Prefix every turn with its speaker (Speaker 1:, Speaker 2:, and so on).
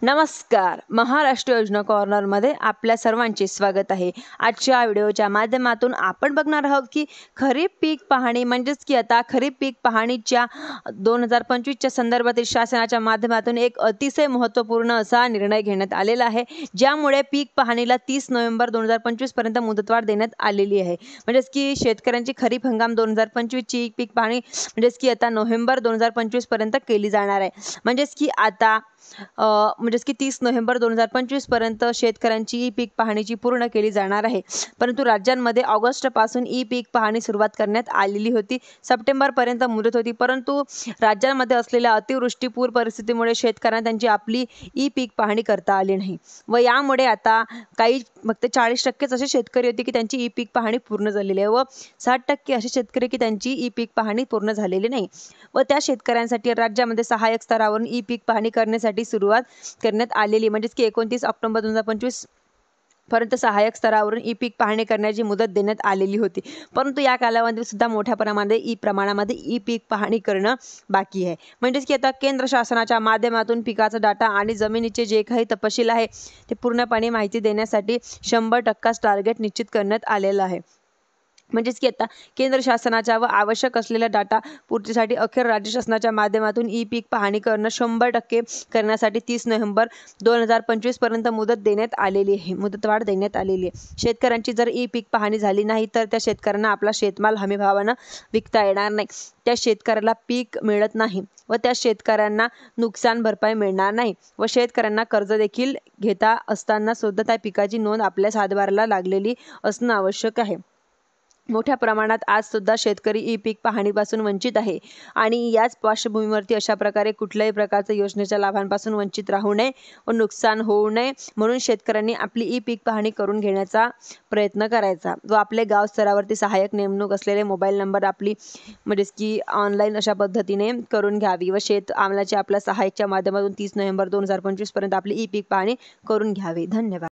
Speaker 1: नमस्कार. महाराष्ट्र योजना कॉर्नरमध्ये आपल्या सर्वांचे स्वागत आहे. आजच्या व्हिडिओच्या माध्यमातून आपण बघणार आहोत की खरीप पीक पाहणी म्हणजेच की आता खरीप पीक पाहणीच्या 2025च्या संदर्भातील शासनाच्या माध्यमातून एक अतिशय महत्त्वपूर्ण असा निर्णय घेण्यात आलेला आहे, ज्यामुळे पीक पाहणीला 30 नोव्हेंबर 2025 पर्यंत मुदतवाढ देण्यात आलेली आहे. म्हणजेच की शेतकऱ्यांची खरीप हंगाम 2025 ची पीक पाहणी म्हणजेच की आता नोव्हेंबर 2025 पर्यंत केली जाणार आहे. म्हणजेच की आता म्हणजेच की 30 नोव्हेंबर 2025 पर्यंत शेतकऱ्यांची ई पीक पाहणीची पूर्ण केली जाणार आहे. परंतु राज्यांमध्ये ऑगस्टपासून ई पीक पाहणी सुरुवात करण्यात आलेली होती. सप्टेंबरपर्यंत मुदत होती, परंतु राज्यांमध्ये असलेल्या अतिवृष्टी पूर परिस्थितीमुळे शेतकऱ्यांना त्यांची आपली ई पीक पाहणी करता आली नाही व यामुळे आता काही फक्त 40% असे शेतकरी होते की त्यांची ई पीक पाहणी पूर्ण झालेली आहे व 60% असे शेतकरी की त्यांची ई पीक पाहणी पूर्ण झालेली नाही व त्या शेतकऱ्यांसाठी राज्यामध्ये सहाय्यक स्तरावरून ई पीक पाहणी करण्यासाठी सुरुवात करण्यात आलेली. म्हणजेच की 29 ऑक्टोबर 2025 पर्यंत सहाय्यक स्तरावरून ई पीक पाहणी करण्याची मुदत देण्यात आलेली होती. परंतु या कालावधीत सुद्धा मोठ्या प्रमाणामध्ये ई पीक पाहणी करणं बाकी आहे. म्हणजेच की आता केंद्र शासनाच्या माध्यमातून पिकाचा डाटा आणि जमिनीचे जे काही तपशील आहे ते पूर्णपणे माहिती देण्यासाठी 100% टार्गेट निश्चित करण्यात आलेलं आहे. म्हणजेच की आता केंद्र शासनाच्या व आवश्यक असलेल्या डाटा पूर्तीसाठी अखेर राज्य शासनाच्या माध्यमातून ई पीक पाहणी करणं 100% करण्यासाठी 30 नोव्हेंबर 2025 पर्यंत मुदतवाढ देण्यात आलेली आहे. शेतकऱ्यांची जर ई पीक पाहणी झाली नाही तर त्या शेतकऱ्यांना आपला शेतमाल हमीभावानं विकता येणार नाही, त्या शेतकऱ्याला पीक मिळत नाही व त्या शेतकऱ्यांना नुकसान भरपाई मिळणार नाही व शेतकऱ्यांना कर्ज देखील घेता असताना सुद्धा त्या पिकाची नोंद आपल्या सातबाराला लागलेली असणं आवश्यक आहे. मोठ्या प्रमाणात आज सुद्धा शेतकरी ई पीक पाहणीपासून वंचित आहे आणि याच पार्श्वभूमीवरती अशा प्रकारे कुठल्याही प्रकारच्या योजनेच्या लाभांपासून वंचित राहू नये व नुकसान होऊ नये म्हणून शेतकऱ्यांनी आपली ई पीक पाहणी करून घेण्याचा प्रयत्न करायचा व आपले गाव स्तरावरती सहाय्यक नेमणूक असलेले मोबाईल नंबर आपली म्हणजेच की ऑनलाईन अशा पद्धतीने करून घ्यावी व शेत आमलाच्या आपल्या सहाय्यकच्या माध्यमातून 30 नोव्हेंबर 2025 पर्यंत आपली ई पीक पाहणी करून घ्यावी. धन्यवाद.